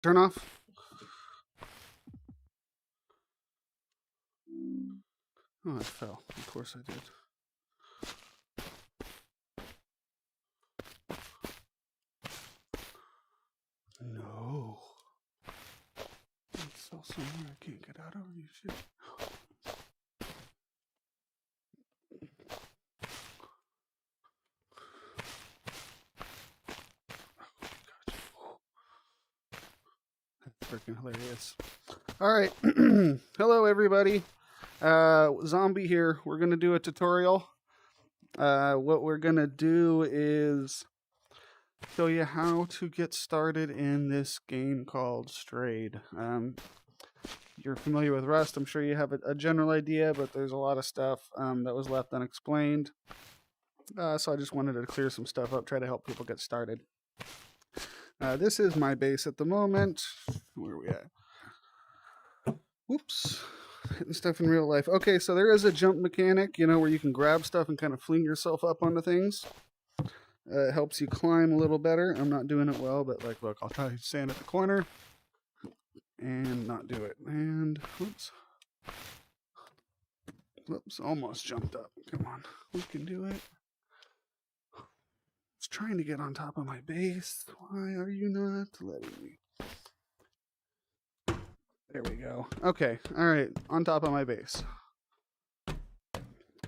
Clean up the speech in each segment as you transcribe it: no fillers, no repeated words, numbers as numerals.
Turn off. Oh, it fell. Of course I did. No. It's still somewhere I can't get out of. You shit. That's freaking hilarious. All right. Hello, everybody. Zombie here. We're going to do a tutorial. What we're going to do is show you how to get started in this game called Strayed. You're familiar with Rust. I'm sure you have a general idea, but there's a lot of stuff that was left unexplained. So I just wanted to clear some stuff up, try to help people get started. This is my base at the moment. Where are we at? Whoops. Hitting stuff in real life. Okay, so there is a jump mechanic, where you can grab stuff and kind of fling yourself up onto things. It helps you climb a little better. I'm not doing it well, but look, I'll try to stand at the corner and not do it. And whoops, almost jumped up. Come on, we can do it. I was trying to get on top of my base. Why are you not letting me? There we go. Okay, all right, on top of my base.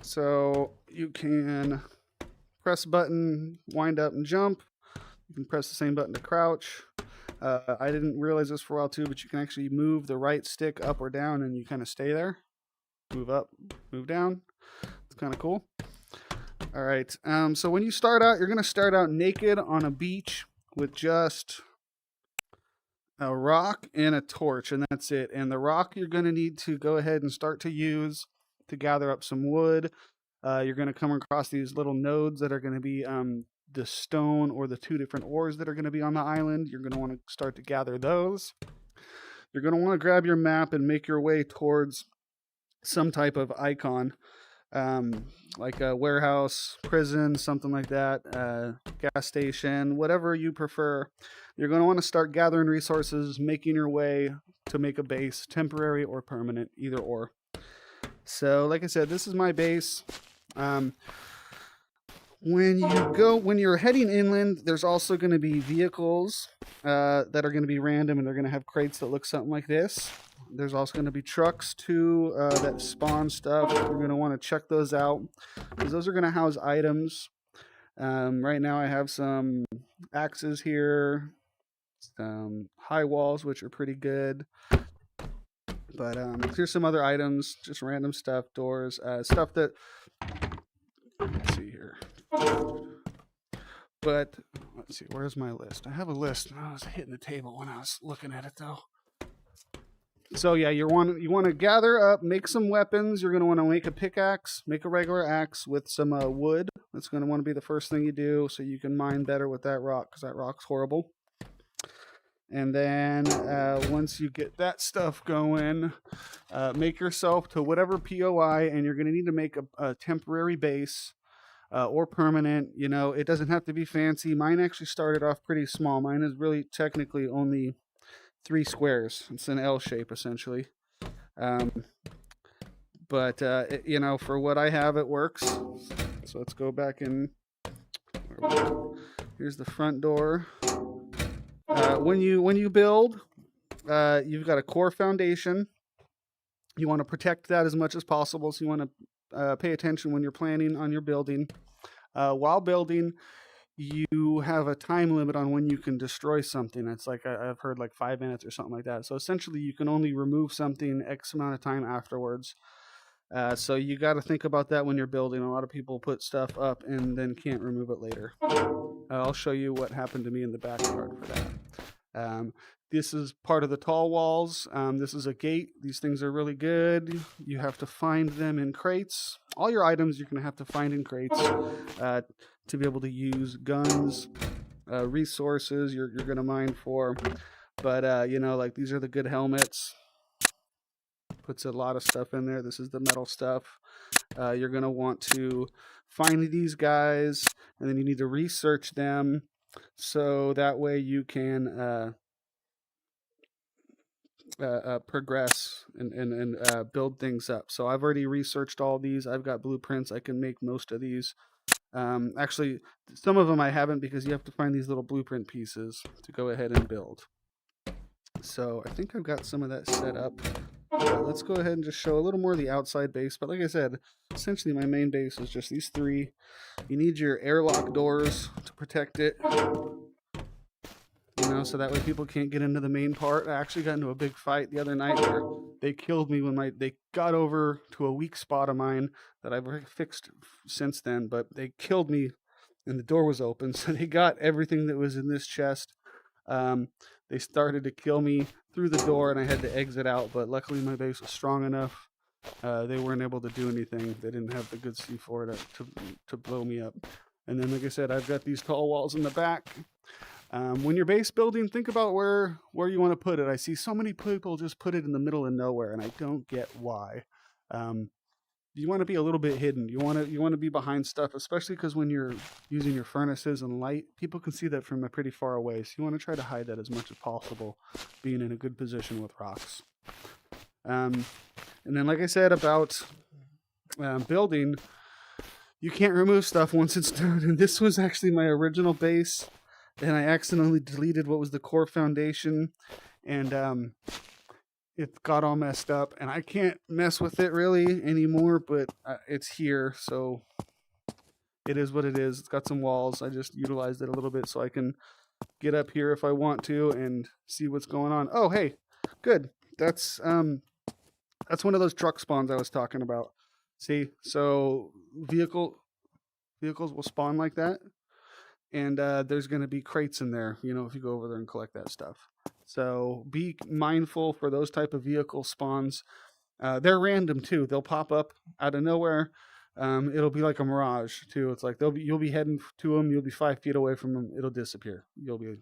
So you can press button, wind up and jump. You can press the same button to crouch. I didn't realize this for a while too, but you can actually move the right stick up or down and you kind of stay there. Move up, move down. It's kind of cool. All right, so when you start out, you're going to start out naked on a beach with just a rock and a torch, and that's it. And the rock you're going to need to go ahead and start to use to gather up some wood. You're going to come across these little nodes that are going to be the stone or the two different ores that are going to be on the island. You're going to want to start to gather those. You're going to want to grab your map and make your way towards some type of icon, like a warehouse, prison, something like that, gas station, whatever you prefer. You're going to want to start gathering resources, making your way to make a base, temporary or permanent, either or. So, like I said, this is my base. When you're heading inland, there's also going to be vehicles that are going to be random, and they're going to have crates that look something like this. There's also going to be trucks too that spawn stuff. You're going to want to check those out because those are going to house items. Right now I have some axes here, some high walls, which are pretty good. But here's some other items, just random stuff, doors, stuff that, let's see here. But let's see, where's my list? I have a list. I was hitting the table when I was looking at it though. So yeah, you want to gather up, make some weapons. You're going to want to make a pickaxe, make a regular axe with some wood. That's going to want to be the first thing you do, so you can mine better with that rock, because that rock's horrible. And then once you get that stuff going, make yourself to whatever POI, and you're going to need to make a temporary base or permanent. It doesn't have to be fancy. Mine actually started off pretty small. Mine is really technically only 3 squares. It's an L shape essentially. But for what I have, it works. So let's go back in. Here's the front door. When you build, you've got a core foundation. You want to protect that as much as possible. So you want to pay attention when you're planning on your building. While building, you have a time limit on when you can destroy something. It's like I've heard like 5 minutes or something like that. So essentially, you can only remove something X amount of time afterwards. So you got to think about that when you're building. A lot of people put stuff up and then can't remove it later. I'll show you what happened to me in the backyard for that. This is part of the tall walls. This is a gate. These things are really good. You have to find them in crates. All your items you're going to have to find in crates to be able to use guns, resources you're going to mine for. But, like these are the good helmets. Puts a lot of stuff in there. This is the metal stuff. You're going to want to find these guys, and then you need to research them so that way you can progress and build things up. So I've already researched all these. I've got blueprints. I can make most of these. Actually, some of them I haven't because you have to find these little blueprint pieces to go ahead and build. So I think I've got some of that set up. Let's go ahead and just show a little more of the outside base. But like I said, essentially my main base is just these three. You need your airlock doors to protect it. You know, so that way people can't get into the main part. I actually got into a big fight the other night where they killed me when they got over to a weak spot of mine that I've fixed since then, but they killed me and the door was open. So they got everything that was in this chest. They started to kill me through the door and I had to exit out, but luckily my base was strong enough. They weren't able to do anything. They didn't have the good C4 to blow me up. And then, like I said, I've got these tall walls in the back. When you're base building, think about where you want to put it. I see so many people just put it in the middle of nowhere, and I don't get why. You want to be a little bit hidden. You want to be behind stuff, especially because when you're using your furnaces and light, people can see that from a pretty far away. So you want to try to hide that as much as possible, being in a good position with rocks. And then, like I said about building, you can't remove stuff once it's done. And this was actually my original base. And I accidentally deleted what was the core foundation, and it got all messed up. And I can't mess with it really anymore, but it's here, so it is what it is. It's got some walls. I just utilized it a little bit so I can get up here if I want to and see what's going on. Oh, hey, good. That's one of those truck spawns I was talking about. See, so vehicles will spawn like that. And there's going to be crates in there, you know, if you go over there and collect that stuff. So be mindful for those type of vehicle spawns. They're random too. They'll pop up out of nowhere. It'll be like a mirage too. It's like you'll be heading to them. You'll be 5 feet away from them. It'll disappear. You'll be,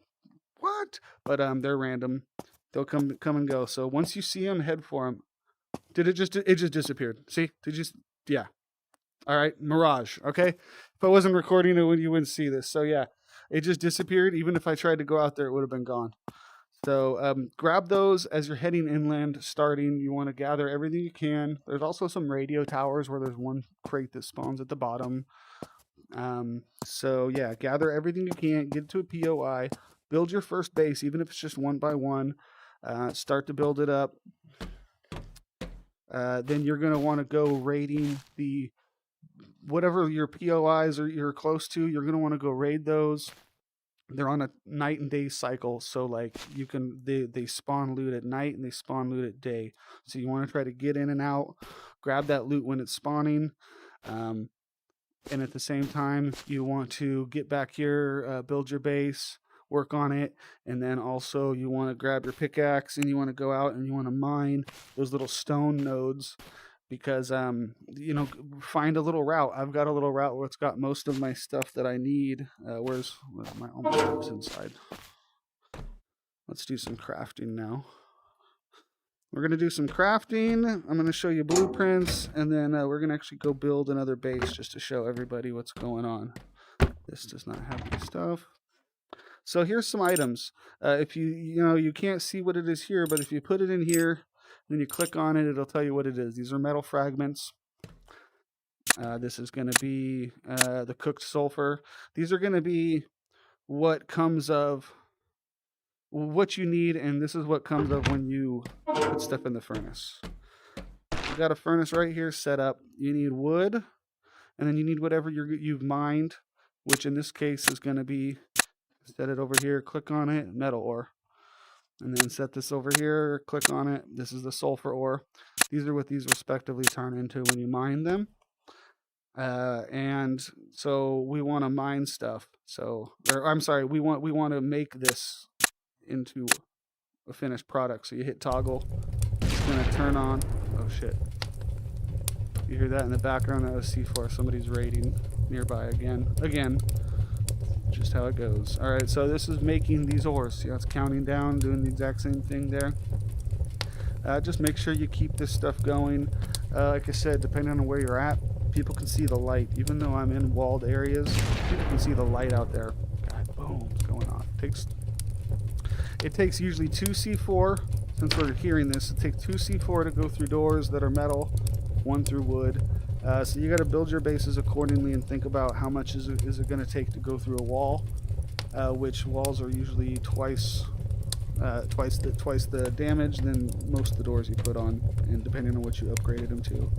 what? But they're random. They'll come and go. So once you see them, head for them. It just disappeared. See? Yeah. All right, mirage, okay? If I wasn't recording it, you wouldn't see this. So yeah, it just disappeared. Even if I tried to go out there, it would have been gone. So grab those as you're heading inland, starting. You want to gather everything you can. There's also some radio towers where there's one crate that spawns at the bottom. So yeah, gather everything you can, get to a POI, build your first base, even if it's just one by one. Start to build it up. Then you're going to want to go raiding whatever your POIs or you're close to. You're going to want to go raid those. They're on a night and day cycle, so like they spawn loot at night and they spawn loot at day. So you want to try to get in and out, grab that loot when it's spawning, and at the same time you want to get back here, build your base, work on it, and then also you want to grab your pickaxe and you want to go out and you want to mine those little stone nodes. Because, you know, find a little route. I've got a little route where it's got most of my stuff that I need. Where's my almost inside? Let's do some crafting now. We're going to do some crafting. I'm going to show you blueprints. And then we're going to actually go build another base just to show everybody what's going on. This does not have any stuff. So here's some items. If you can't see what it is here, but if you put it in here, then you click on it, it'll tell you what it is. These are metal fragments. This is going to be the cooked sulfur. These are going to be what comes of what you need, and this is what comes of when you put stuff in the furnace. You've got a furnace right here set up. You need wood, and then you need whatever you've mined, which in this case is going to be, set it over here, click on it, metal ore. And then set this over here, click on it. This is the sulfur ore. These are what these respectively turn into when you mine them. And so we want to mine stuff. We want to make this into a finished product. So you hit toggle. It's going to turn on. Oh shit. You hear that in the background? That was C4. Somebody's raiding nearby again. Just how it goes. All right, so this is making these ores. See how it's counting down, doing the exact same thing there. Just make sure you keep this stuff going. Like I said, depending on where you're at, people can see the light. Even though I'm in walled areas, people can see the light out there. God, boom, what's going on? It takes usually 2 C4 since we're hearing this, it takes 2 C4 to go through doors that are metal, 1 through wood. So you got to build your bases accordingly and think about how much is it going to take to go through a wall, which walls are usually twice the damage than most of the doors you put on, and depending on what you upgraded them to.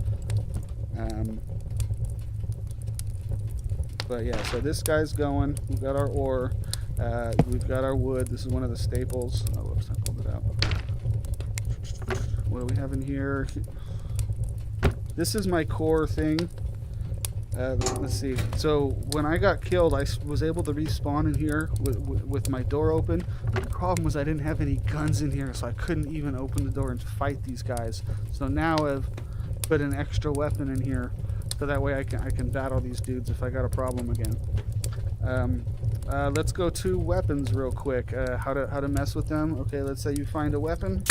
But yeah, so this guy's going. We've got our ore. We've got our wood. This is one of the staples. Oh, whoops, I pulled it out. What do we have in here? This is my core thing. Let's see. So when I got killed, I was able to respawn in here with my door open. The problem was I didn't have any guns in here, so I couldn't even open the door and fight these guys. So now I've put an extra weapon in here, so that way I can battle these dudes if I got a problem again. Let's go to weapons real quick. How to mess with them. Okay, let's say you find a weapon.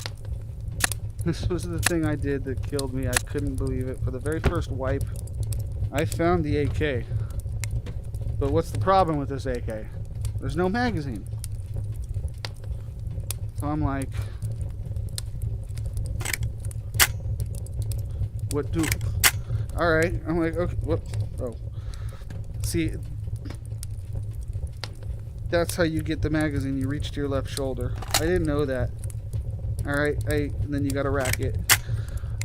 This was the thing I did that killed me. I couldn't believe it. For the very first wipe, I found the AK. But what's the problem with this AK? There's no magazine. So I'm like, what do... Alright, I'm like, okay, what? Oh. See, that's how you get the magazine. You reach to your left shoulder. I didn't know that. Alright, and then you gotta rack it.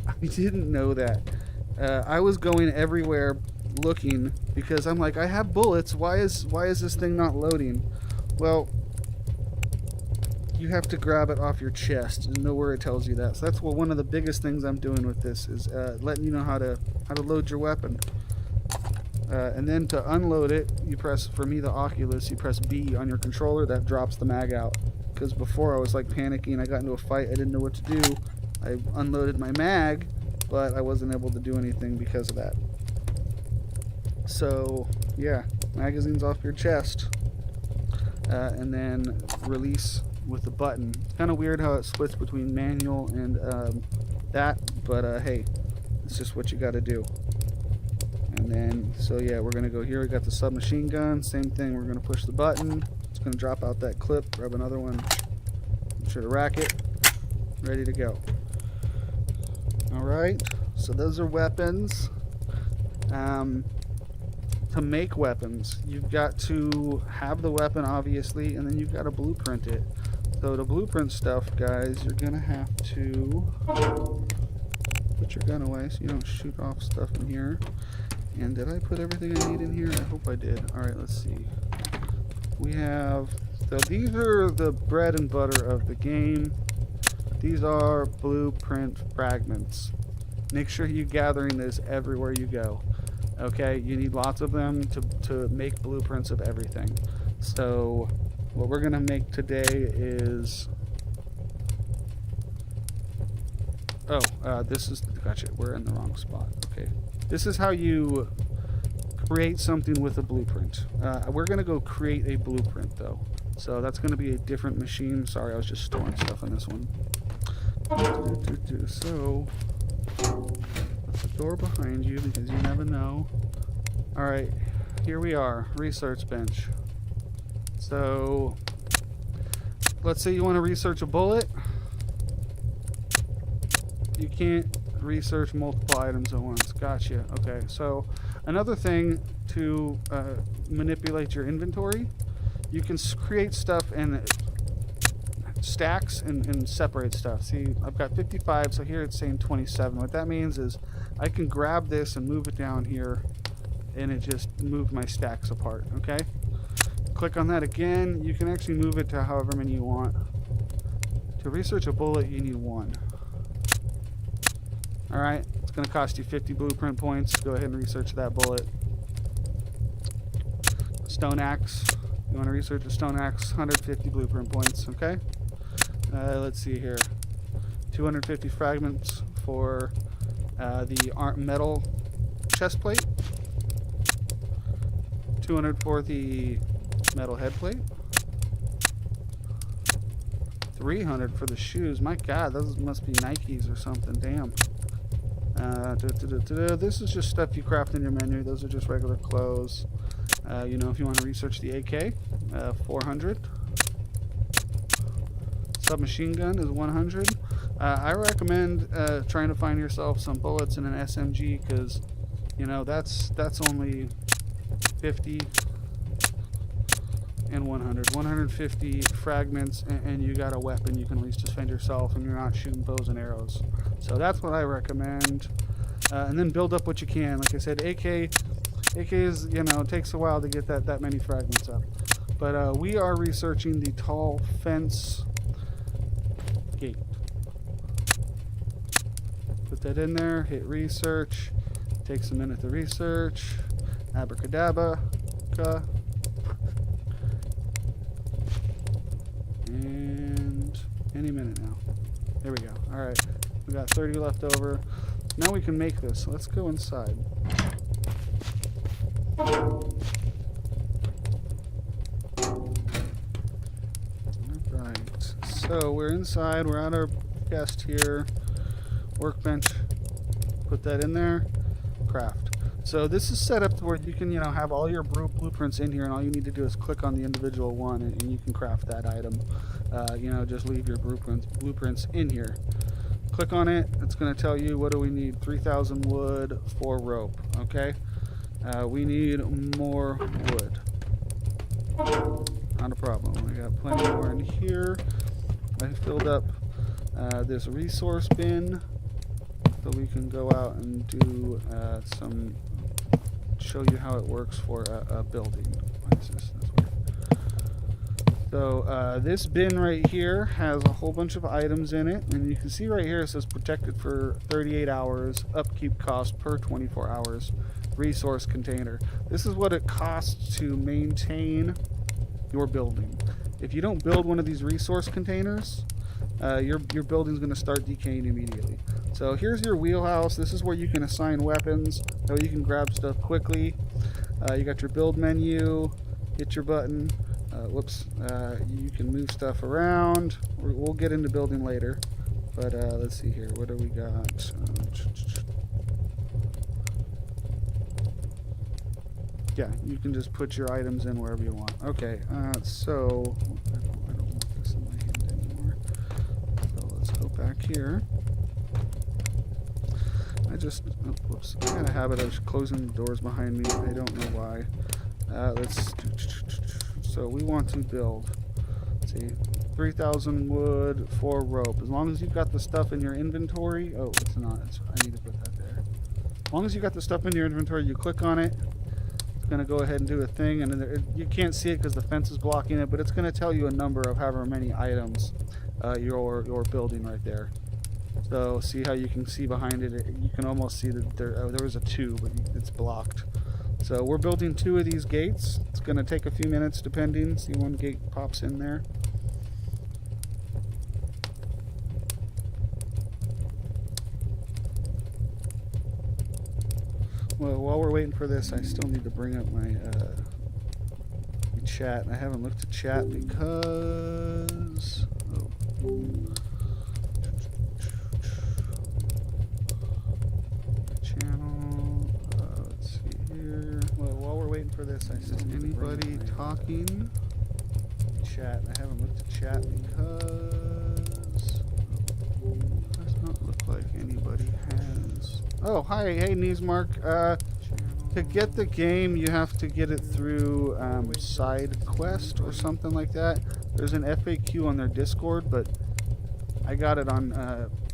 I didn't know that. I was going everywhere looking because I'm like, I have bullets. Why is this thing not loading? Well, you have to grab it off your chest, and nowhere it tells you that. So that's one of the biggest things I'm doing with this is letting you know how to load your weapon. And then to unload it, you press, for me the Oculus, you press B on your controller. That drops the mag out. Because before I was like panicking, I got into a fight, I didn't know what to do. I unloaded my mag, but I wasn't able to do anything because of that. So yeah, magazine's off your chest, and then release with the button. It's kind of weird how it splits between manual and that, but hey, it's just what you got to do. And then, so yeah, we're gonna go here. We got the submachine gun, same thing. We're gonna push the button. It's gonna drop out that clip. Grab another one. Make sure to rack it. Ready to go. All right. So those are weapons. To make weapons, you've got to have the weapon, obviously, and then you've got to blueprint it. So to blueprint stuff, guys, you're gonna have to put your gun away so you don't shoot off stuff in here. And did I put everything I need in here? I hope I did. All right, let's see. We have, so these are the bread and butter of the game. These are blueprint fragments. Make sure you're gathering this everywhere you go. Okay, you need lots of them to make blueprints of everything. So what we're gonna make today is, this is, gotcha, we're in the wrong spot. Okay, this is how you create something with a blueprint. We're gonna go create a blueprint though, so that's gonna be a different machine. Sorry, I was just storing stuff on this one. So put the door behind you because you never know. All right, here we are, research bench. So let's say you want to research a bullet. You can't research multiple items at once. Gotcha. Okay, so another thing to manipulate your inventory, you can create stuff in stacks and separate stuff. See, I've got 55, so here it's saying 27. What that means is I can grab this and move it down here, and it just moved my stacks apart. Okay, click on that again. You can actually move it to however many you want. To research a bullet, you need 1. All right, it's going to cost you 50 blueprint points. Go ahead and research that bullet. Stone axe. You want to research a stone axe, 150 blueprint points. Okay. Let's see here. 250 fragments for the metal chest plate. 200 for the metal head plate. 300 for the shoes. My God, those must be Nikes or something. Damn. This is just stuff you craft in your menu. Those are just regular clothes. You know, if you want to research the AK, 400. Submachine gun is 100. I recommend trying to find yourself some bullets in an SMG, because you know that's only 50 and 150 fragments, and you got a weapon you can at least defend yourself, and you're not shooting bows and arrows. So that's what I recommend. And then build up what you can. Like I said, AK is, you know, it takes a while to get that many fragments up. But we are researching the tall fence gate. Put that in there, hit research. Takes a minute to research. Abracadabra. And any minute now. There we go. Alright. We got 30 left over. Now we can make this. Let's go inside. Alright. So we're inside. We're at our chest here. Workbench. Put that in there. Craft. So this is set up to where you can, you know, have all your blueprints in here, and all you need to do is click on the individual one, and you can craft that item. You know, just leave your blueprints in here. Click on it. It's going to tell you, what do we need? 3,000 wood, 4 rope. Okay. We need more wood. Not a problem. We got plenty more in here. I filled up this resource bin, so we can go out and do show you how it works for a building. What is this? That's weird. So this bin right here has a whole bunch of items in it, and you can see right here it says protected for 38 hours, upkeep cost per 24 hours, resource container. This is what it costs to maintain your building. If you don't build one of these resource containers, your building's going to start decaying immediately. So here's your wheelhouse. This is where you can assign weapons, so you can grab stuff quickly. You got your build menu, hit your button. You can move stuff around. We'll get into building later, but let's see here. What do we got? Yeah, you can just put your items in wherever you want. Okay, so I don't want this in my hand anymore. So let's go back here. I got a habit of closing the doors behind me. I don't know why. So we want to build. Let's see, 3,000 wood, 4 rope. As long as you've got the stuff in your inventory. Oh, it's not. I need to put that there. As long as you got the stuff in your inventory, you click on it. It's going to go ahead and do a thing, and then you can't see it because the fence is blocking it, but it's going to tell you a number of however many items you're building right there. So see how you can see behind it. You can almost see that there was a 2, but it's blocked. So we're building 2 of these gates. It's going to take a few minutes depending. See, one gate pops in there. Well, while we're waiting for this, I still need to bring up my chat. I haven't looked at chat because... Channel. Let's see here. Well, while we're waiting for this, I said, anybody talking? Chat. I haven't looked at chat because does not look like anybody has. Oh, hi, hey, Neesmark. To get the game, you have to get it through side quest or something like that. There's an FAQ on their Discord, but I got it on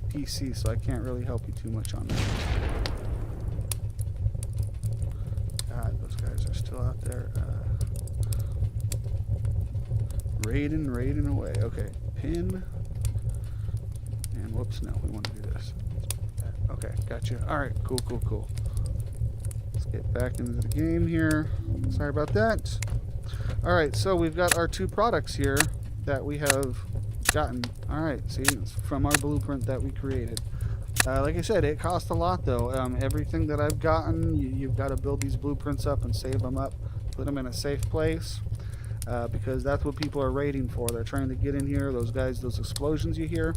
PC, so I can't really help you too much on that. God, those guys are still out there. Raiding away. Okay, pin. And whoops, no, we want to do this. Okay, gotcha. Alright, cool. Let's get back into the game here. Sorry about that. Alright, so we've got our 2 products here that we have gotten. Alright, see, it's from our blueprint that we created. Like I said, it cost a lot though. Everything that I've gotten, you've got to build these blueprints up and save them up, put them in a safe place, because that's what people are raiding for. They're trying to get in here. Those guys, those explosions you hear,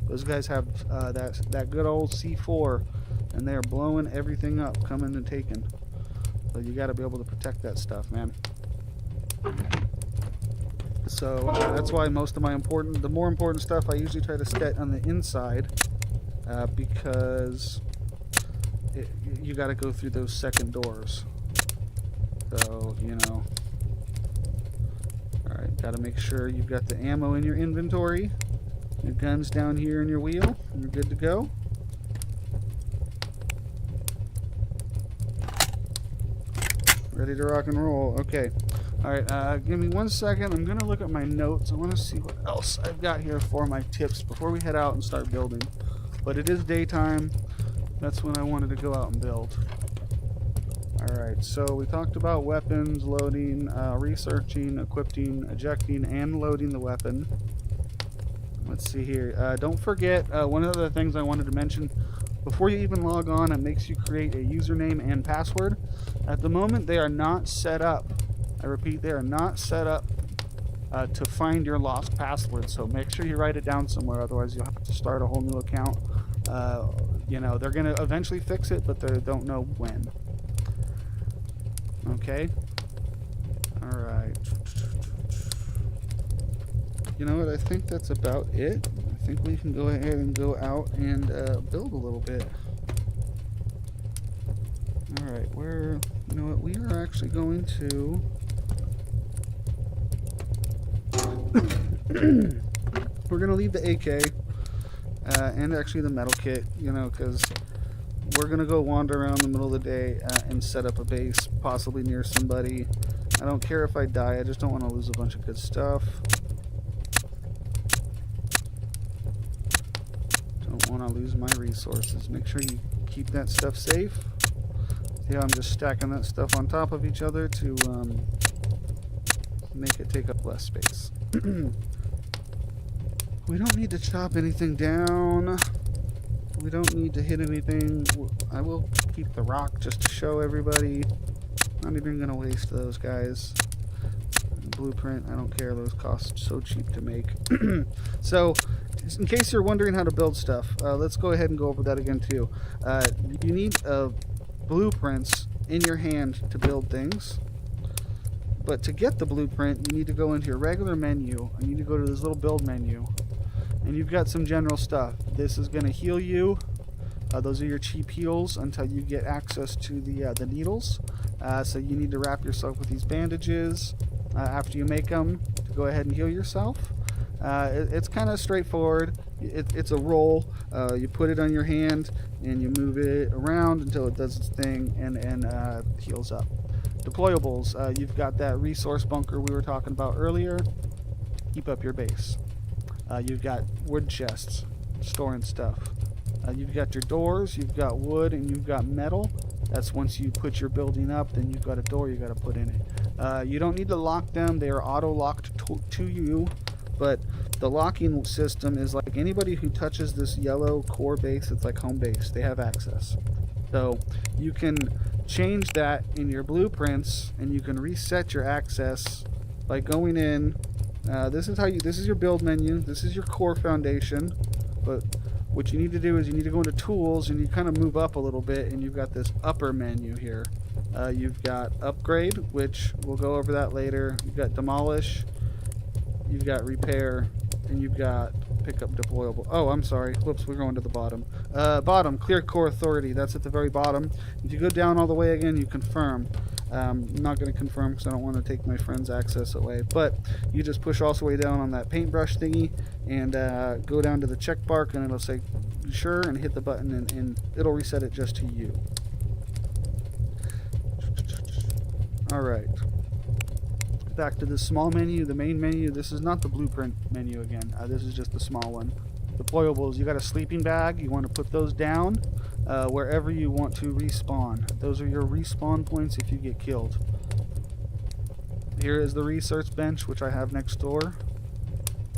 those guys have that good old C4, and they're blowing everything up, coming and taking. So you got to be able to protect that stuff, man. So that's why most of the more important stuff I usually try to set on the inside, because you got to go through those second doors. So, you know. Alright, got to make sure you've got the ammo in your inventory. Your gun's down here in your wheel. You're good to go. Ready to rock and roll. Okay. Alright, give me 1 second. I'm going to look at my notes. I want to see what else I've got here for my tips before we head out and start building. But it is daytime. That's when I wanted to go out and build. Alright, so we talked about weapons, loading, researching, equipping, ejecting, and loading the weapon. Let's see here. Don't forget, one of the things I wanted to mention, before you even log on, it makes you create a username and password. At the moment, they are not set up. I repeat, they are not set up to find your lost password, so make sure you write it down somewhere, otherwise you'll have to start a whole new account. You know, they're going to eventually fix it, but they don't know when. Okay? Alright. You know what? I think that's about it. I think we can go ahead and go out and build a little bit. Alright, you know what? We are actually going to... we're going to leave the AK and actually the metal kit, you know, because we're going to go wander around the middle of the day and set up a base, possibly near somebody. I don't care if I die, I just don't want to lose a bunch of good stuff. Don't want to lose my resources. Make sure you keep that stuff safe. Yeah, I'm just stacking that stuff on top of each other to make it take up less space. We don't need to chop anything down. We don't need to hit anything. I will keep the rock just to show everybody. Not even going to waste those guys. Blueprint, I don't care. Those cost so cheap to make. So, in case you're wondering how to build stuff, let's go ahead and go over that again too. You need blueprints in your hand to build things. But to get the blueprint, you need to go into your regular menu. You need to go to this little build menu. And you've got some general stuff. This is going to heal you. Those are your cheap heals until you get access to the needles. So you need to wrap yourself with these bandages after you make them to go ahead and heal yourself. It's kind of straightforward. It's a roll. You put it on your hand and you move it around until it does its thing and heals up. Deployables. You've got that resource bunker we were talking about earlier. Keep up your base. You've got wood chests, storing stuff. You've got your doors, you've got wood, and you've got metal. That's once you put your building up, then you've got a door you got to put in it. You don't need to lock them. They are auto-locked to you, but the locking system is like anybody who touches this yellow core base, it's like home base. They have access. So you can change that in your blueprints, and you can reset your access by going in. This is your build menu. This is your core foundation. But what you need to do is you need to go into tools and you kind of move up a little bit, and you've got this upper menu here. You've got upgrade, which we'll go over that later. You've got demolish. You've got repair, and you've got pick up deployable. Oh, I'm sorry. Whoops, we're going to the bottom. Bottom, clear core authority. That's at the very bottom. If you go down all the way again, you confirm. I'm not going to confirm because I don't want to take my friend's access away, but you just push all the way down on that paintbrush thingy and go down to the check mark, and it'll say sure, and hit the button, and it'll reset it just to you. Alright, back to the small menu, the main menu. This is not the blueprint menu again. This is just the small one. Deployables, you got a sleeping bag. You want to put those down wherever you want to respawn. Those are your respawn points if you get killed. Here is the research bench, which I have next door.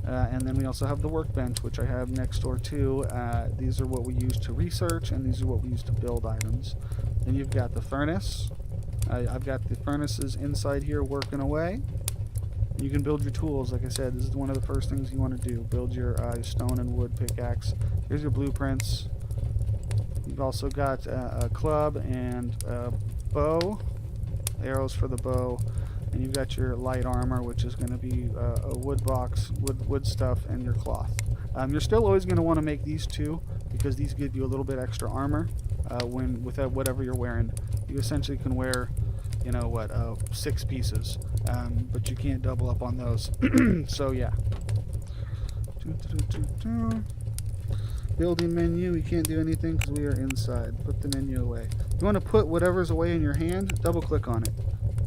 And then we also have the workbench, which I have next door too. These are what we use to research, and these are what we use to build items. Then you've got the furnace. I've got the furnaces inside here working away. You can build your tools. Like I said, this is one of the first things you want to do. Build your stone and wood pickaxe. Here's your blueprints. You've also got a club and a bow, arrows for the bow, and you've got your light armor, which is going to be a wood box, wood stuff, and your cloth. You're still always going to want to make these two because these give you a little bit extra armor when without whatever you're wearing. You essentially can wear, you know what, 6 pieces, but you can't double up on those. So yeah. Building menu, we can't do anything because we are inside. Put the menu away. You want to put whatever's away in your hand, double click on it.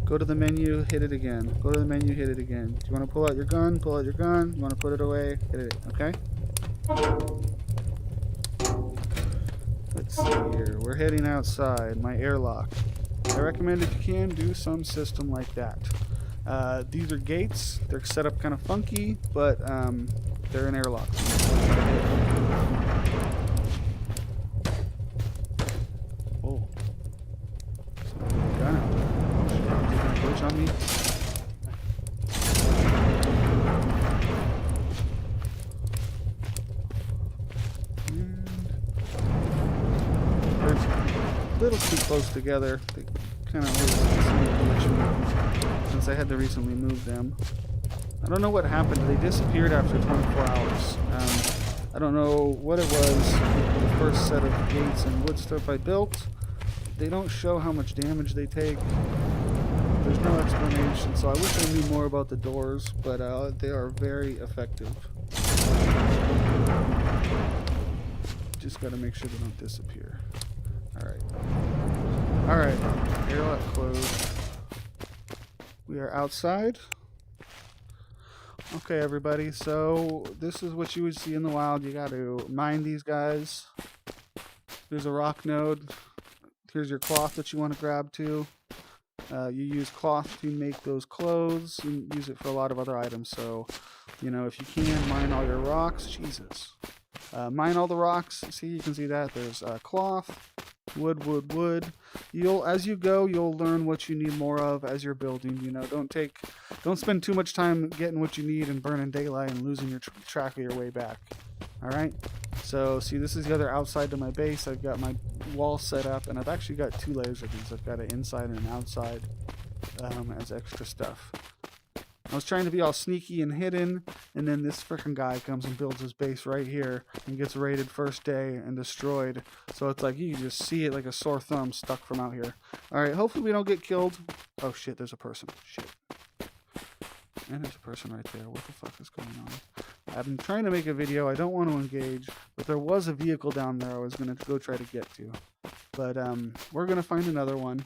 Go to the menu, hit it again. Go to the menu, hit it again. Do you want to pull out your gun? Pull out your gun. You want to put it away? Hit it. Okay? Let's see here. We're heading outside. My airlock. I recommend if you can do some system like that. These are gates. They're set up kind of funky, but they're an airlock. Oh. Gun out. Push on me. They're a little too close together. They kind of since I had to recently move them. I don't know what happened. They disappeared after 24 hours. I don't know what it was. The first set of gates and wood stuff I built, they don't show how much damage they take. There's no explanation, so I wish I knew more about the doors, but they are very effective. Just gotta make sure they don't disappear. Alright. Alright. Airlock closed. We are outside. Okay, everybody, so this is what you would see in the wild. You got to mine these guys. There's a rock node. Here's your cloth that you want to grab too. You use cloth to make those clothes. You use it for a lot of other items. So, you know, if you can, mine all your rocks. Jesus. Mine all the rocks. See, you can see that. There's cloth, wood. As you go, you'll learn what you need more of as you're building. You know, don't spend too much time getting what you need and burning daylight and losing your track of your way back. All right. So see, this is the other outside to my base. I've got my wall set up, and I've actually got 2 layers of these. I've got an inside and an outside as extra stuff. I was trying to be all sneaky and hidden, and then this frickin' guy comes and builds his base right here and gets raided first day and destroyed. So it's like you can just see it like a sore thumb stuck from out here. Alright, hopefully we don't get killed. Oh shit, there's a person. Shit. And there's a person right there. What the fuck is going on? I've been trying to make a video. I don't want to engage, but there was a vehicle down there I was going to go try to get to. But we're going to find another one.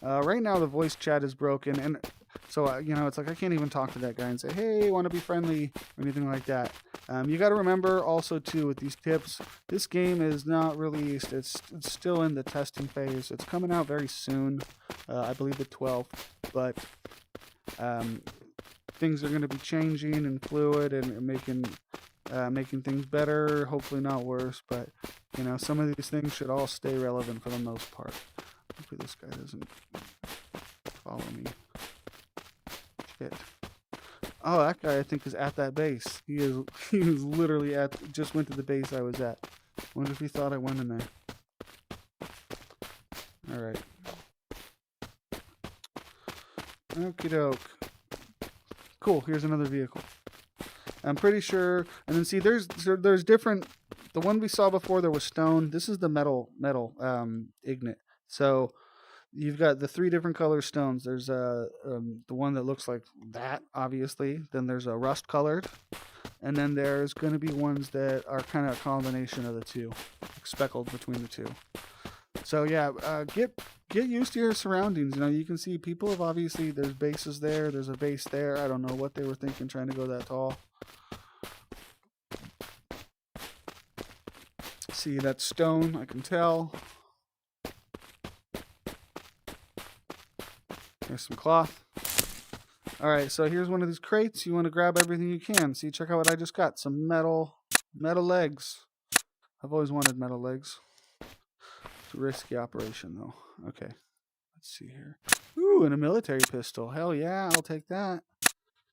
Right now the voice chat is broken, and so you know, it's like I can't even talk to that guy and say, hey, want to be friendly or anything like that. You got to remember also too with these tips, this game is not released. It's still in the testing phase. It's coming out very soon, I believe the 12th, but things are going to be changing and fluid and making things better, hopefully not worse, but you know, some of these things should all stay relevant for the most part. Hopefully this guy doesn't follow me. Shit. Oh, that guy I think is at that base. He was literally just went to the base I was at. Wonder if he thought I went in there. Alright. Okie doke. Cool, here's another vehicle. I'm pretty sure, and then see there's different, the one we saw before there was stone. This is the metal ignite. So you've got the 3 different color stones. There's the one that looks like that, obviously. Then there's a rust colored, and then there's going to be ones that are kind of a combination of the two, like speckled between the two. So yeah, get used to your surroundings. You know, you can see people have obviously, there's bases there. There's a base there. I don't know what they were thinking trying to go that tall. See, that's stone. I can tell. There's some cloth. Alright, so here's one of these crates. You want to grab everything you can. See, check out what I just got. Some metal legs. I've always wanted metal legs. It's a risky operation, though. Okay, let's see here. Ooh, and a military pistol. Hell yeah, I'll take that.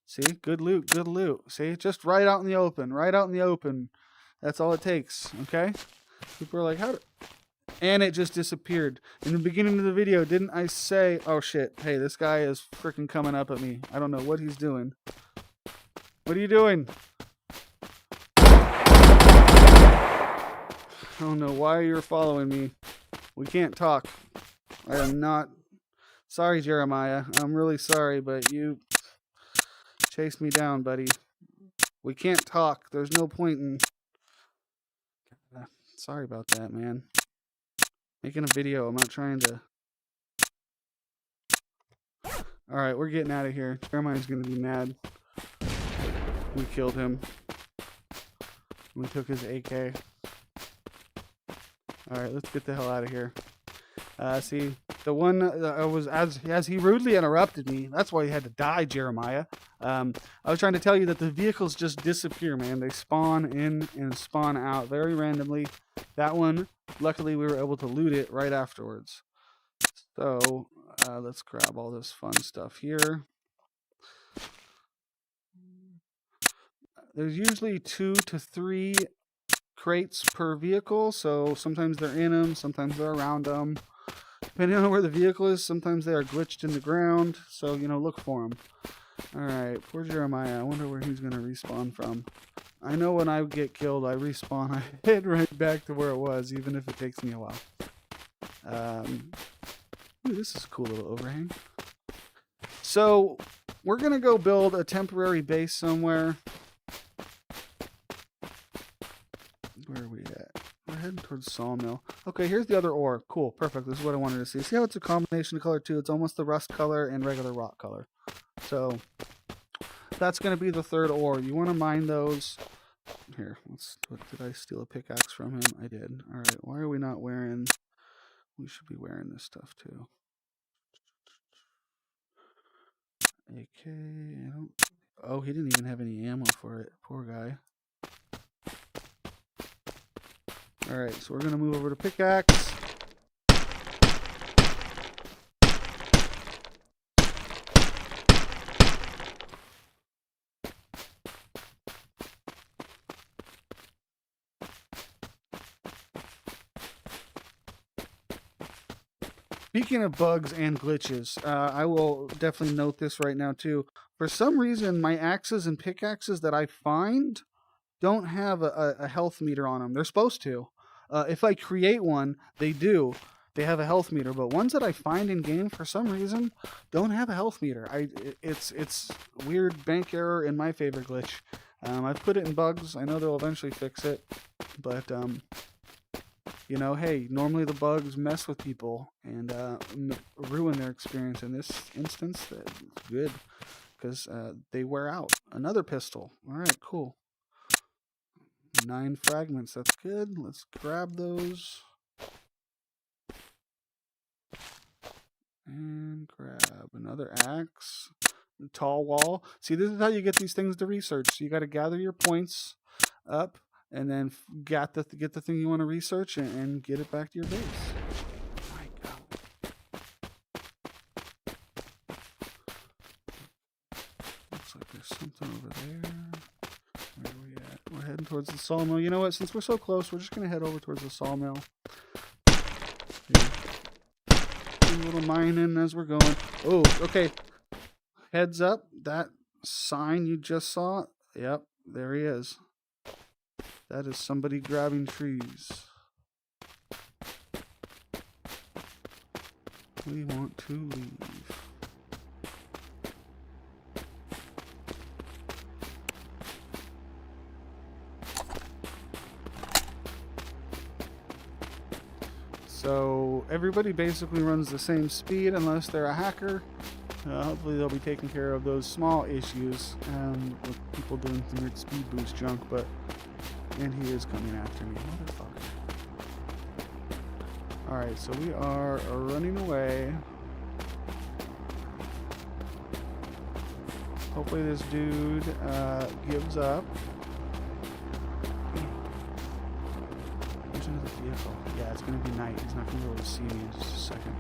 See, good loot, good loot. See, just right out in the open. Right out in the open. That's all it takes, okay? People are like, And it just disappeared. In the beginning of the video, didn't I say, oh shit, hey, this guy is freaking coming up at me. I don't know what he's doing. What are you doing? I don't know why you're following me. We can't talk. I am not... Sorry, Jeremiah. I'm really sorry, but you chased me down, buddy. We can't talk. There's no point in... Sorry about that, man. Making a video. I'm not trying to... Alright, we're getting out of here. Jeremiah's going to be mad. We killed him. We took his AK. Alright, let's get the hell out of here. See, the one was as he rudely interrupted me. That's why he had to die, Jeremiah. I was trying to tell you that the vehicles just disappear, man. They spawn in and spawn out very randomly. That one, luckily, we were able to loot it right afterwards. So let's grab all this fun stuff here. There's usually 2 to 3 crates per vehicle, so sometimes they're in them, sometimes they're around them. Depending on where the vehicle is, sometimes they are glitched in the ground, so, you know, look for them. Alright, poor Jeremiah. I wonder where he's going to respawn from. I know when I get killed, I respawn. I head right back to where it was, even if it takes me a while. Ooh, this is a cool little overhang. So, we're going to go build a temporary base somewhere. Where are we at? We're heading towards Sawmill. Okay, here's the other ore. Cool, perfect. This is what I wanted to see. See how it's a combination of color too? It's almost the rust color and regular rock color. So that's going to be the third ore. You want to mine those. Here, did I steal a pickaxe from him? I did. All right, why are we not wearing... We should be wearing this stuff too. AK, I don't... Oh, he didn't even have any ammo for it. Poor guy. Alright, so we're going to move over to pickaxe. Speaking of bugs and glitches, I will definitely note this right now too. For some reason, my axes and pickaxes that I find don't have a health meter on them. They're supposed to. If I create one, they do. They have a health meter, but ones that I find in game for some reason don't have a health meter. It's weird bank error in my favorite glitch. I've put it in bugs. I know they'll eventually fix it, but you know, hey, normally the bugs mess with people and ruin their experience. In this instance, that's good because they wear out. Another pistol. All right, cool. 9 fragments, that's good. Let's grab those. And grab another axe. Tall wall. See, this is how you get these things to research. So you got to gather your points up and then get the thing you want to research and get it back to your base. My God. Looks like there's something over there. Where are we at? We're heading towards the sawmill. You know what? Since we're so close, we're just going to head over towards the sawmill. A little mining as we're going. Oh, okay. Heads up. That sign you just saw. Yep, there he is. That is somebody grabbing trees. We want to leave. So everybody basically runs the same speed unless they're a hacker. Hopefully they'll be taking care of those small issues with people doing weird speed boost junk, and he is coming after me, motherfucker. Alright, so we are running away. Hopefully this dude gives up. There's another vehicle. Yeah, it's going to be night. He's not going to be able to see me in just a second.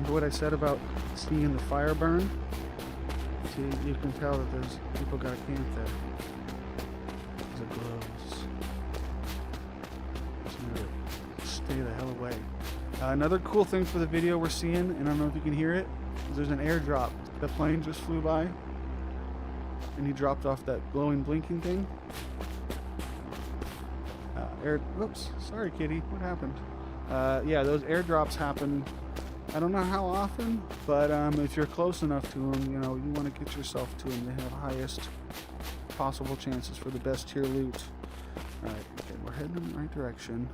remember what I said about seeing the fire burn? See, you can tell that there's people got a camp there. Because it glows. So stay the hell away. Another cool thing for the video we're seeing, and I don't know if you can hear it, is there's an airdrop. The plane just flew by, and he dropped off that glowing blinking thing. Whoops, sorry kitty, what happened? Yeah, those airdrops happen, I don't know how often, but if you're close enough to them, you know, you want to get yourself to them. They have highest possible chances for the best tier loot. Alright, okay, we're heading in the right direction.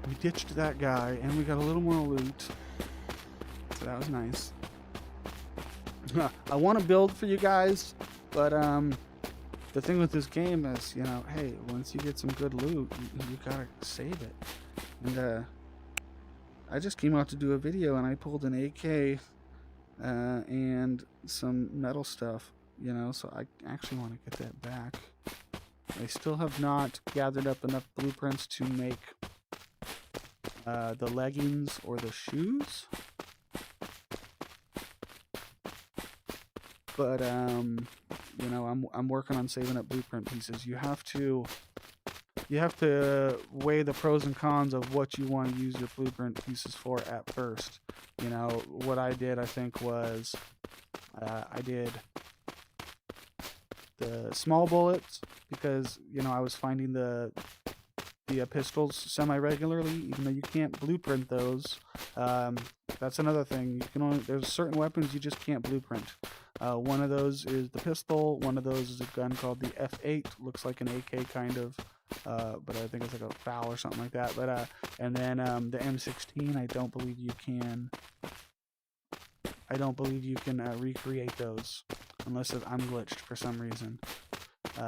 We ditched that guy, and we got a little more loot, so that was nice. I want to build for you guys, but the thing with this game is, you know, hey, once you get some good loot, you gotta save it. And I just came out to do a video, and I pulled an AK and some metal stuff, you know, so I actually want to get that back. I still have not gathered up enough blueprints to make the leggings or the shoes. But you know, I'm working on saving up blueprint pieces. You have to weigh the pros and cons of what you want to use your blueprint pieces for at first. You know, what I did, I think, was I did the small bullets because, you know, I was finding the pistols semi-regularly, even though you can't blueprint those. That's another thing. You can only, there's certain weapons you just can't blueprint. One of those is the pistol. One of those is a gun called the F8. Looks like an AK kind of, but I think it's like a FAL or something like that. But and then the M16. I don't believe you can. Recreate those unless I'm glitched for some reason.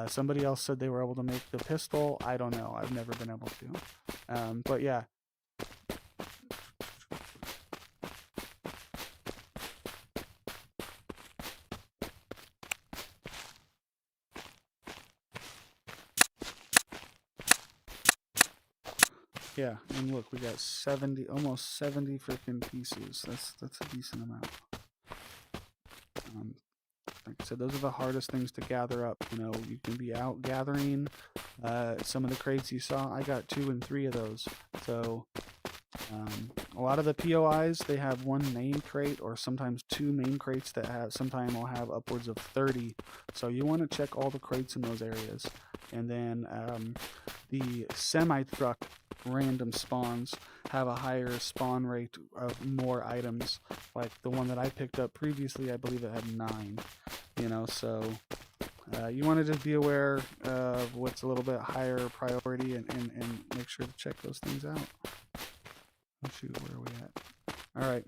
Somebody else said they were able to make the pistol. I don't know. I've never been able to. But yeah. Yeah, and look, we got 70, almost 70 freaking pieces. That's a decent amount. Like I said, those are the hardest things to gather up. You know, you can be out gathering some of the crates you saw. I got 2 and 3 of those. So a lot of the POIs, they have one main crate or sometimes 2 main crates that have, sometimes will have upwards of 30. So you want to check all the crates in those areas. And then the semi-truck random spawns have a higher spawn rate of more items. Like the one that I picked up previously, I believe it had 9. You know, so you want to just be aware of what's a little bit higher priority and make sure to check those things out. Oh shoot, where are we at? All right,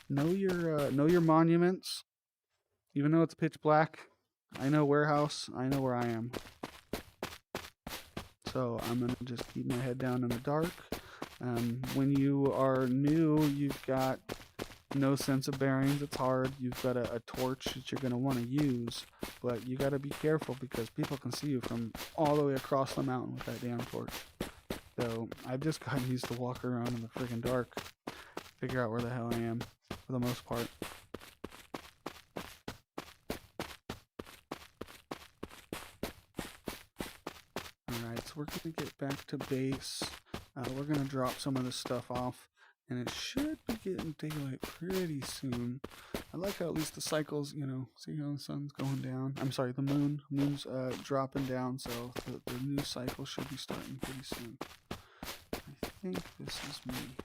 know your monuments. Even though it's pitch black, I know warehouse. I know where I am. So I'm going to just keep my head down in the dark. When you are new, you've got no sense of bearings. It's hard. You've got a torch that you're going to want to use, but you got to be careful because people can see you from all the way across the mountain with that damn torch. So I've just gotten used to walk around in the friggin' dark, figure out where the hell I am for the most part. We're going to get back to base. We're going to drop some of this stuff off, and it should be getting daylight pretty soon. I like how at least the cycles, you know, see how the sun's going down. I'm sorry, the moon's dropping down, so the new cycle should be starting pretty soon. I think this is me.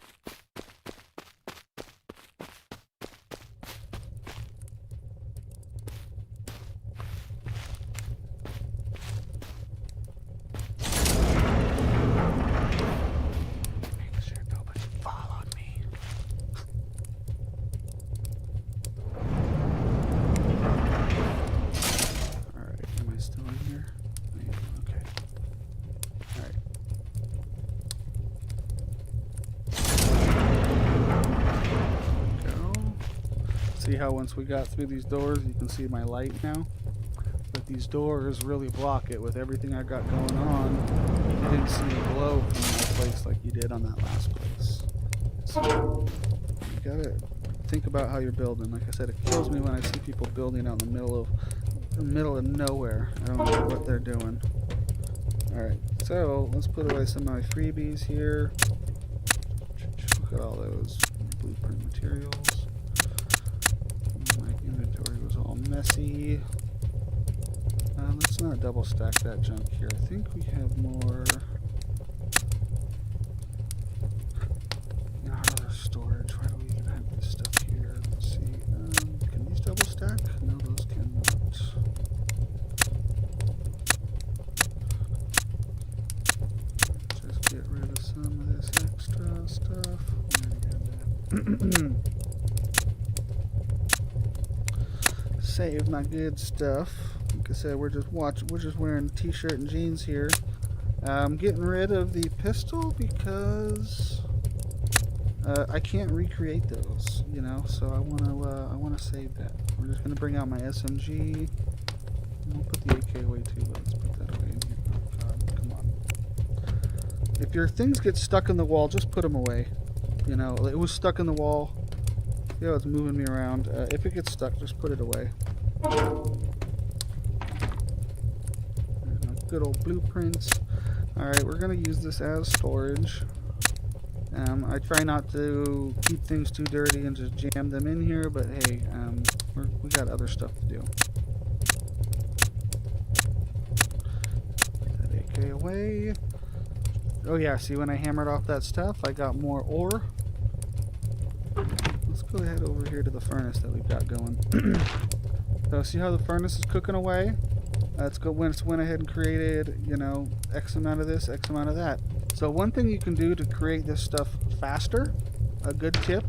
See how once we got through these doors, you can see my light now? But these doors really block it. With everything I got going on, you didn't see the glow from my place like you did on that last place. So gotta think about how you're building. Like I said, it kills me when I see people building out in the middle of nowhere. I don't know what they're doing. Alright, so let's put away some of my freebies here. Look at all those blueprint materials. My inventory was all messy. Let's not double stack that junk here. I think we have more. Other storage. Why do we even have this stuff here? Let's see. Can these double stack? No, those cannot. Just get rid of some of this extra stuff. Save my good stuff. Like I said, we're just wearing a t-shirt and jeans here. I'm getting rid of the pistol because I can't recreate those, you know. So I wanna save that. We're just gonna bring out my SMG. We'll put the AK away too, but let's put that away in here. Oh God, come on. If your things get stuck in the wall, just put them away. You know, it was stuck in the wall. You know, it's moving me around. If it gets stuck, just put it away. Good old blueprints. Alright, we're going to use this as storage. I try not to keep things too dirty and just jam them in here, but hey, we got other stuff to do. Put that AK away. Oh yeah, see when I hammered off that stuff, I got more ore. Let's go ahead over here to the furnace that we've got going. So see how the furnace is cooking away? Let's go. Went ahead and created, you know, X amount of this, X amount of that. So one thing you can do to create this stuff faster, a good tip,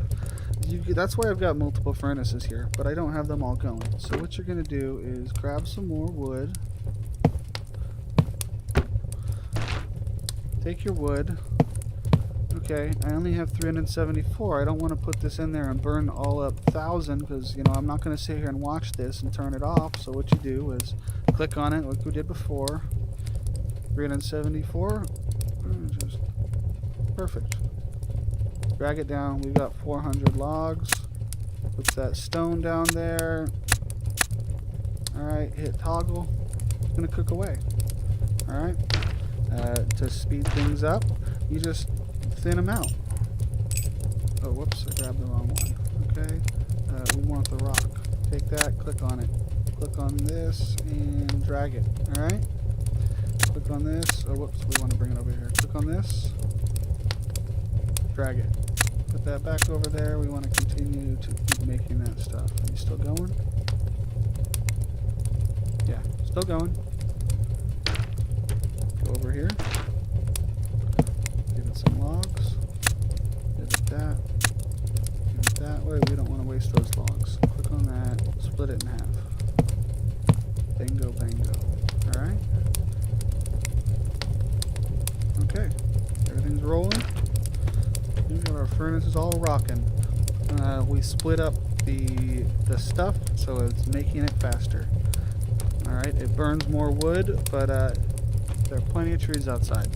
that's why I've got multiple furnaces here, but I don't have them all going. So what you're going to do is grab some more wood. Take your wood. Okay, I only have 374. I don't want to put this in there and burn all up 1,000 because, you know, I'm not going to sit here and watch this and turn it off. So what you do is click on it like we did before. 374. Just perfect. Drag it down. We've got 400 logs. Put that stone down there. Alright, hit toggle. It's going to cook away. Alright. To speed things up, you just thin them out. Oh, whoops, I grabbed the wrong one. Okay, we want the rock. Take that, click on it. Click on this and drag it. Alright? Click on this. Oh, whoops, we want to bring it over here. Click on this. Drag it. Put that back over there. We want to continue to keep making that stuff. Are you still going? Yeah, still going. Go over here. Give it some logs. Give it that. Give it that way. We don't want to waste those logs. Click on that. Split it in half. Bingo, bango. Alright. Okay. Everything's rolling. We got our furnaces all rocking. We split up the stuff so it's making it faster. Alright. It burns more wood, but there are plenty of trees outside.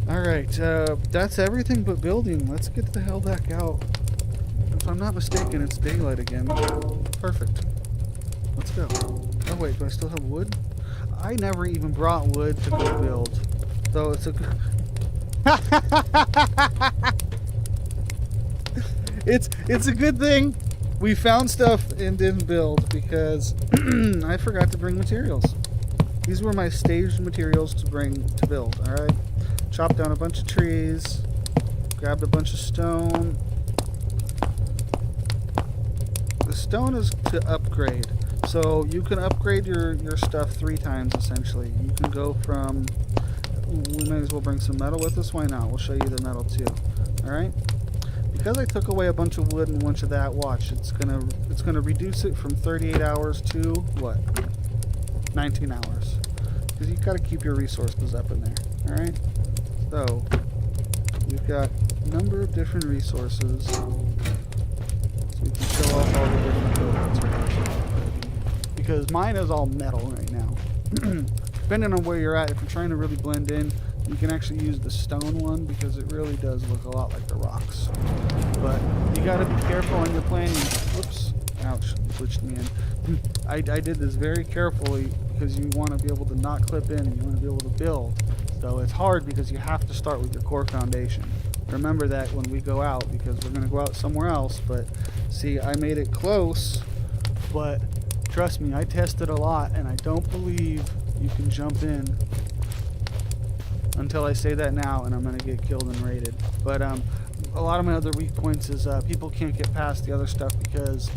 Alright, that's everything but building. Let's get the hell back out. If I'm not mistaken, it's daylight again. Perfect. Let's go. Oh wait, do I still have wood? I never even brought wood to go build. So it's a good... It's a good thing we found stuff and didn't build because I forgot to bring materials. These were my staged materials to bring to build, alright? Chopped down a bunch of trees, grabbed a bunch of stone. The stone is to upgrade. So you can upgrade your stuff 3 times essentially. You can go from, we might as well bring some metal with us, why not? We'll show you the metal too. Alright? Because I took away a bunch of wood and a bunch of that, watch, it's gonna reduce it from 38 hours to what? 19 hours. Because you've got to keep your resources up in there. Alright? So, we've got a number of different resources. So we can show off all the different buildings. Because mine is all metal right now. Depending on where you're at, if you're trying to really blend in, You can actually use the stone one because it really does look a lot like the rocks. But you got to be careful when you're planning. Whoops. Ouch. Glitched me in. I did this very carefully because you want to be able to not clip in and you want to be able to build. So it's hard because you have to start with your core foundation. Remember that when we go out, because we're going to go out somewhere else. But see, I made it close, but trust me, I tested a lot and I don't believe you can jump in until I say that now, and I'm going to get killed and raided. But a lot of my other weak points is people can't get past the other stuff because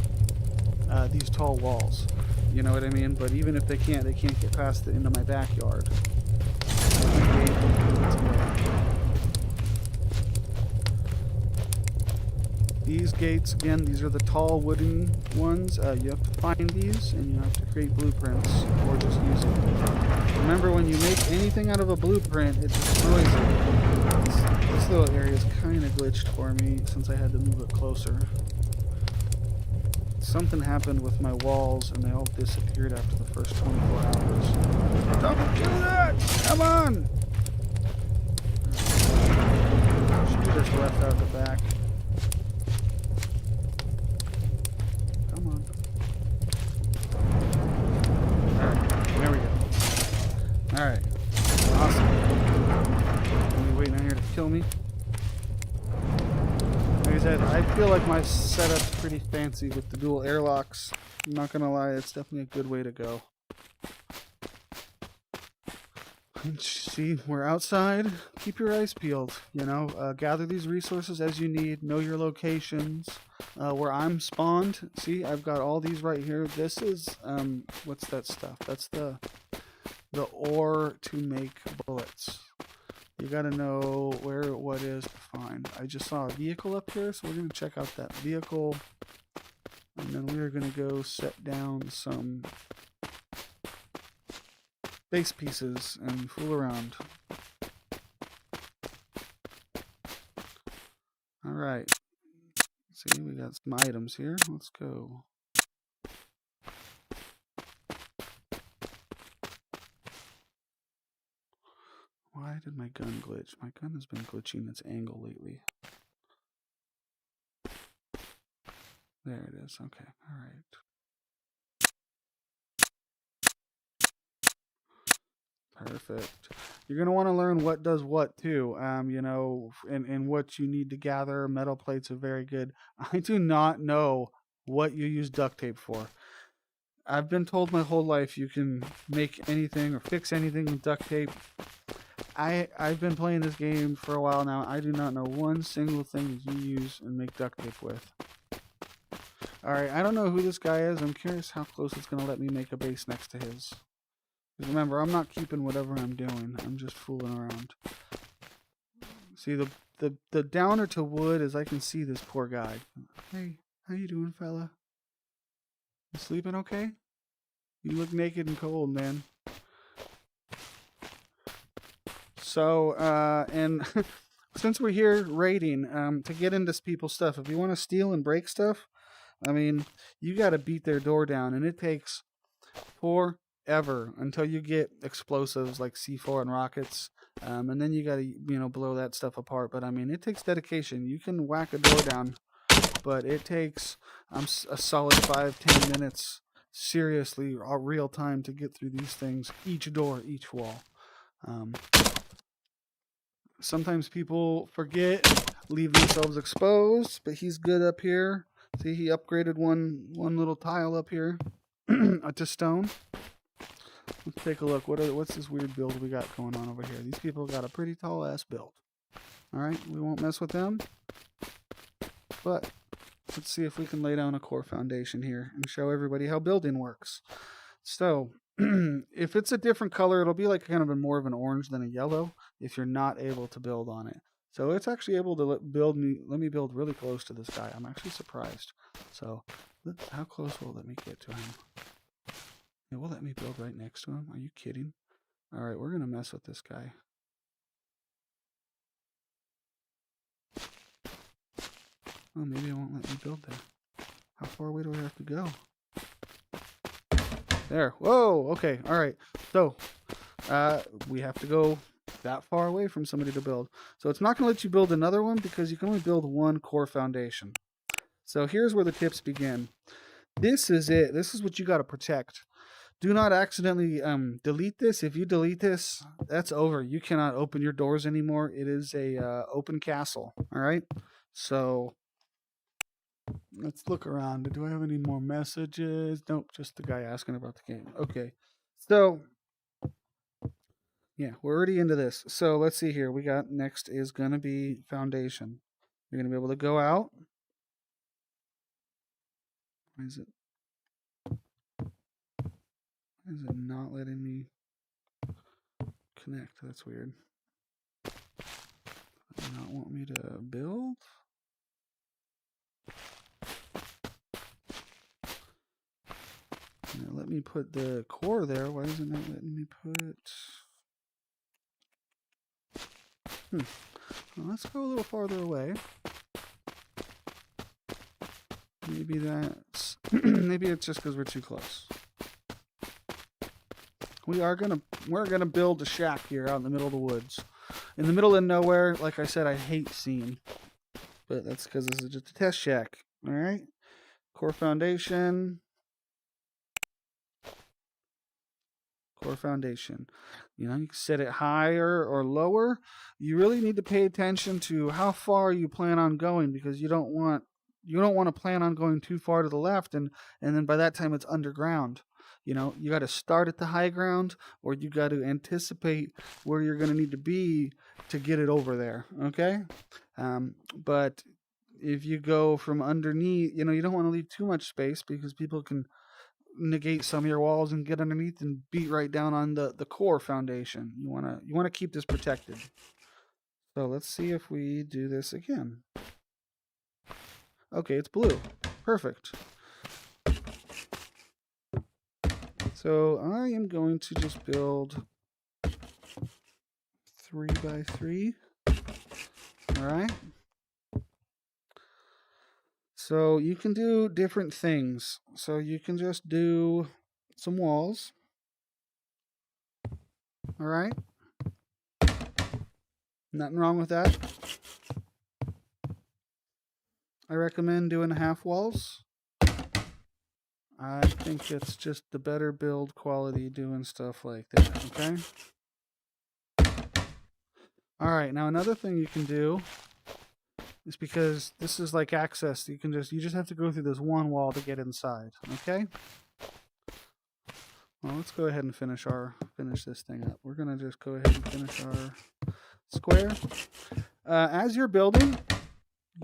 these tall walls. You know what I mean? But even if they can't get past into my backyard. These gates, again, these are the tall wooden ones. You have to find these, and you have to create blueprints, or just use it. Remember, when you make anything out of a blueprint, it destroys it. This little area is kind of glitched for me, since I had to move it closer. Something happened with my walls, and they all disappeared after the first 24 hours. Don't do that! Come on! She just left out the back. Come on. Alright, there we go. Alright. Awesome. Are we waiting out here to kill me? Like I said, I feel like my setup's pretty fancy with the dual airlocks. I'm not gonna lie, it's definitely a good way to go. And see, we're outside. Keep your eyes peeled. You know, gather these resources as you need. Know your locations. Where I'm spawned. See, I've got all these right here. This is what's that stuff? That's the ore to make bullets. You gotta know what is to find. I just saw a vehicle up here, so we're gonna check out that vehicle, and then we're gonna go set down some base pieces and fool around. Alright. See, we got some items here. Let's go. Why did my gun glitch? My gun has been glitching its angle lately. There it is. Okay. Alright. Perfect. You're going to want to learn what does what too, you know, and what you need to gather. Metal plates are very good. I do not know what you use duct tape for. I've been told my whole life you can make anything or fix anything with duct tape. I've been playing this game for a while now. I do not know one single thing that you use and make duct tape with. Alright, I don't know who this guy is. I'm curious how close it's going to let me make a base next to his. Remember, I'm not keeping whatever I'm doing. I'm just fooling around. See, the downer to wood is I can see this poor guy. Hey, how you doing, fella? You sleeping okay? You look naked and cold, man. So, and since we're here raiding, to get into people's stuff, if you want to steal and break stuff, I mean, you got to beat their door down, and it takes forever until you get explosives like C4 and rockets, and then you got to, you know, blow that stuff apart. But I mean, it takes dedication. You can whack a door down, but it takes a solid 5-10 minutes, seriously, real time to get through these things, each door, each wall. Sometimes people forget, leave themselves exposed, but he's good up here. See, he upgraded one little tile up here to stone. Let's take a look. What's this weird build we got going on over here? These people got a pretty tall ass build. Alright, we won't mess with them. But let's see if we can lay down a core foundation here and show everybody how building works. So, if it's a different color, it'll be like kind of more of an orange than a yellow if you're not able to build on it. So it's actually able to let me build really close to this guy. I'm actually surprised. So how close will it let me get to him? It will let me build right next to him. Are you kidding? All right, we're going to mess with this guy. Oh, maybe it won't let me build there. How far away do I have to go? There. Whoa. Okay. All right. So, we have to go that far away from somebody to build. So it's not going to let you build another one because you can only build one core foundation. So here's where the tips begin. This is it. This is what you got to protect. Do not accidentally delete this. If you delete this, that's over. You cannot open your doors anymore. It is a open castle. All right. So let's look around. Do I have any more messages? Nope. Just the guy asking about the game. Okay. So yeah, we're already into this. So let's see here. We got next is going to be foundation. You're going to be able to go out. Why is it not letting me connect? That's weird. Does it not want me to build? Let me put the core there. Why isn't it letting me put... Well, let's go a little farther away. Maybe that's... maybe it's just because we're too close. We're gonna build a shack here out in the middle of the woods. In the middle of nowhere, like I said, I hate seeing. But that's because this is just a test shack. Alright? Core foundation. Core foundation. You know, you can set it higher or lower. You really need to pay attention to how far you plan on going, because you don't want to plan on going too far to the left and then by that time it's underground. You know, you got to start at the high ground, or you got to anticipate where you're going to need to be to get it over there. Okay? But if you go from underneath, you know, you don't want to leave too much space because people can negate some of your walls and get underneath and beat right down on the core foundation. You want to keep this protected. So let's see if we do this again. Okay, it's blue. Perfect. So I am going to just build 3 by 3. All right. So you can do different things. So you can just do some walls. All right. Nothing wrong with that. I recommend doing half walls. I think it's just the better build quality doing stuff like that, okay? Alright, now another thing you can do is, because this is like access, you just have to go through this one wall to get inside, okay? Well, let's go ahead and finish this thing up. We're gonna just go ahead and finish our square. As you're building,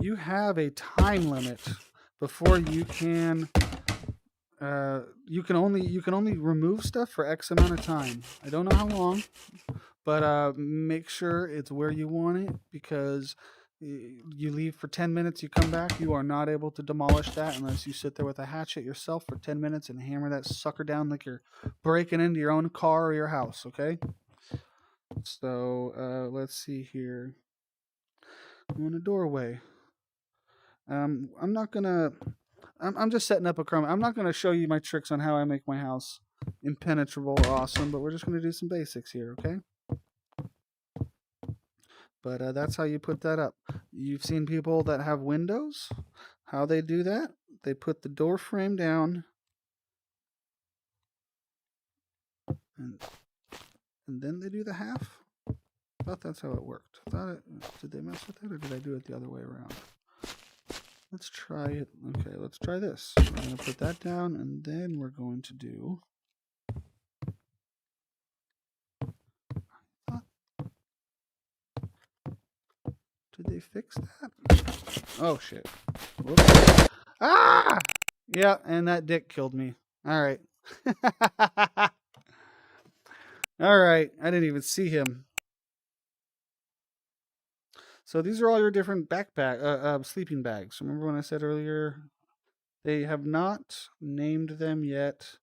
you have a time limit before you can you can only remove stuff for X amount of time. I don't know how long, but make sure it's where you want it, because you leave for 10 minutes, you come back, you are not able to demolish that unless you sit there with a hatchet yourself for 10 minutes and hammer that sucker down like you're breaking into your own car or your house, okay? So let's see here. I'm in a doorway. I'm just setting up a crumb. I'm not going to show you my tricks on how I make my house impenetrable or awesome, but we're just going to do some basics here, okay? But that's how you put that up. You've seen people that have windows. How they do that? They put the door frame down, and then they do the half. I thought that's how it worked. Did they mess with that, or did I do it the other way around? Let's try it. Okay, let's try this. We're going to put that down, and then we're going to do... Did they fix that? Oh, shit. Whoops. Ah! Yeah, and that dick killed me. All right. All right. I didn't even see him. So these are all your different sleeping bags. Remember when I said earlier, they have not named them yet.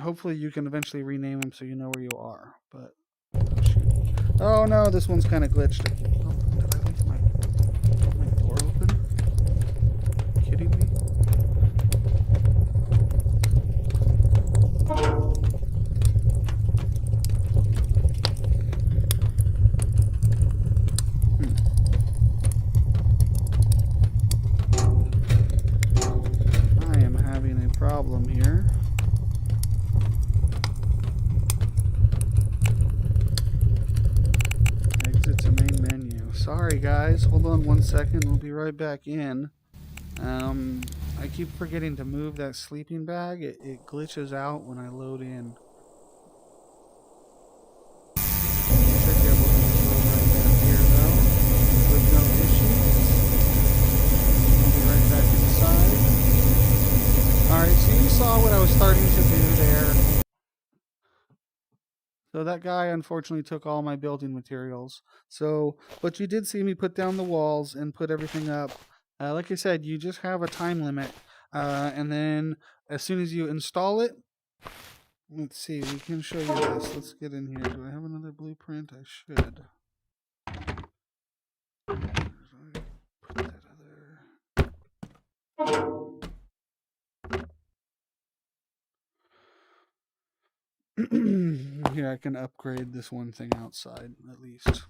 Hopefully you can eventually rename them so you know where you are. But oh no, this one's kind of glitched. Oh, did I leave my door open? Are you kidding me? Sorry guys, hold on 1 second, we'll be right back in. I keep forgetting to move that sleeping bag. It glitches out when I load in. Should be able to load right back here though, with no issues. I'll be right back inside. Alright, so you saw what I was starting to do there. So that guy unfortunately took all my building materials. So, but you did see me put down the walls and put everything up. Like I said, you just have a time limit. And then as soon as you install it, let's see, we can show you this. Let's get in here. Do I have another blueprint? I should. Put that other. Here, I can upgrade this one thing outside, at least.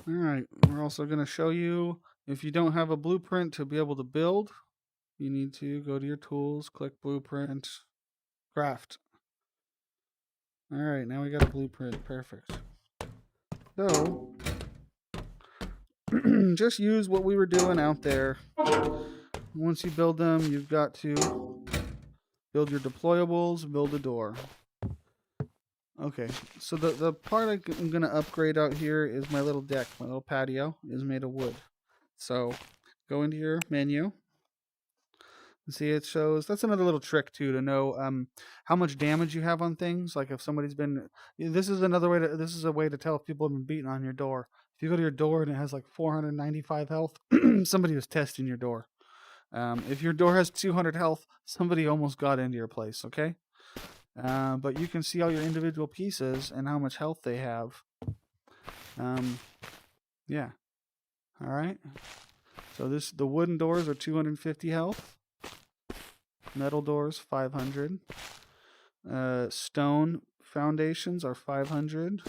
Alright, we're also going to show you, if you don't have a blueprint to be able to build, you need to go to your tools, click blueprint, craft. Alright, now we got a blueprint, perfect. So, just use what we were doing out there. Once you build them, you've got to build your deployables, build a door. Okay, so the part I'm going to upgrade out here is my little deck. My little patio is made of wood. So go into your menu. See, it shows, that's another little trick too, to know how much damage you have on things. Like if somebody's been, this is a way to tell if people have been beating on your door. If you go to your door and it has like 495 health, somebody was testing your door. If your door has 200 health, somebody almost got into your place, okay? But you can see all your individual pieces and how much health they have. Yeah. All right. So the wooden doors are 250 health. Metal doors 500. Stone foundations are 500.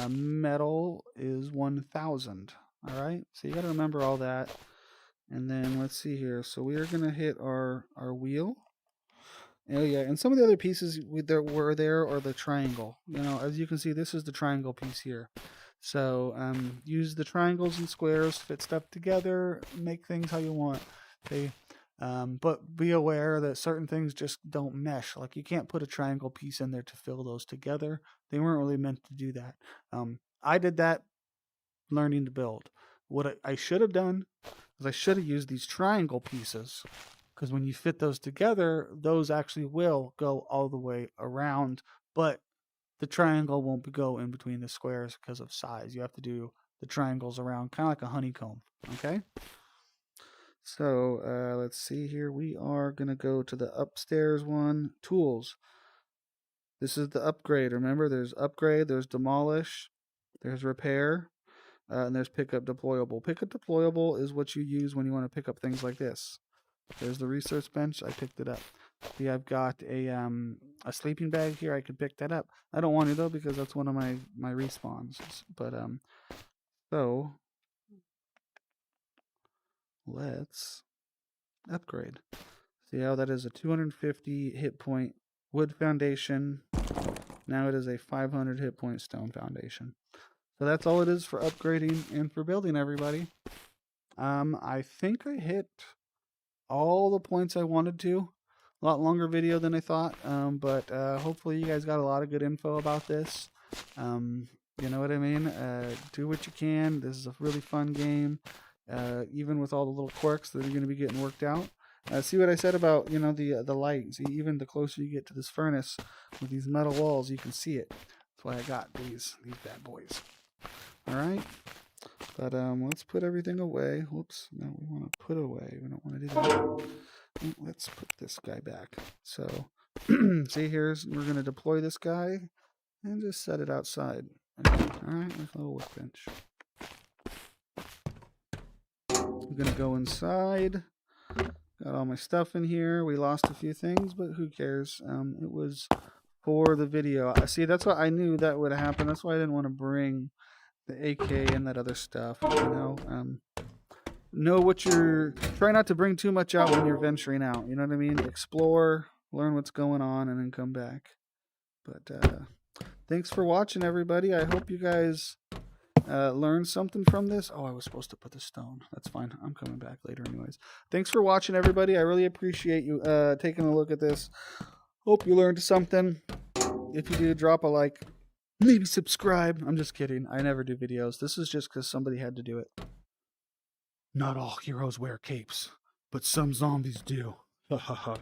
Metal is 1,000. All right. So you got to remember all that. And then let's see here. So we are going to hit our wheel. Oh yeah, and some of the other pieces that were there are the triangle. You know, as you can see, this is the triangle piece here. So use the triangles and squares, fit stuff together, make things how you want. Okay, but be aware that certain things just don't mesh. Like you can't put a triangle piece in there to fill those together. They weren't really meant to do that. I did that learning to build. What I should have done is I should have used these triangle pieces. Because when you fit those together, those actually will go all the way around, but the triangle won't go in between the squares because of size. You have to do the triangles around, kind of like a honeycomb, okay? So let's see here. We are going to go to the upstairs one, tools. This is the upgrade. Remember, there's upgrade, there's demolish, there's repair, and there's pick up deployable. Pick up deployable is what you use when you want to pick up things like this. There's the research bench. I picked it up. See, I've got a sleeping bag here. I could pick that up. I don't want to though because that's one of my respawns. But so let's upgrade. See how that is a 250 hit point wood foundation. Now it is a 500 hit point stone foundation. So that's all it is for upgrading and for building, everybody. I think I hit all the points I wanted to. A lot longer video than I thought, but hopefully you guys got a lot of good info about this. You know what I mean? Do what you can. This is a really fun game, even with all the little quirks that are going to be getting worked out. See what I said about, you know, the light. See, even the closer you get to this furnace with these metal walls, you can see it. That's why I got these bad boys. All right. But let's put everything away. Whoops, no, we want to put away. We don't want to do that. Let's put this guy back. So, see, we're going to deploy this guy and just set it outside. Okay. All right, like a little workbench. I'm going to go inside. Got all my stuff in here. We lost a few things, but who cares? It was for the video. See, that's why I knew that would happen. That's why I didn't want to bring the AK and that other stuff, you know what try not to bring too much out when you're venturing out, you know what I mean? Explore, learn what's going on, and then come back. But thanks for watching, everybody. I hope you guys learned something from this. Oh, I was supposed to put the stone. That's fine. I'm coming back later anyways. Thanks for watching, everybody. I really appreciate you taking a look at this. Hope you learned something. If you do, drop a like. Maybe subscribe. I'm just kidding. I never do videos. This is just because somebody had to do it. Not all heroes wear capes, but some zombies do. Ha ha ha.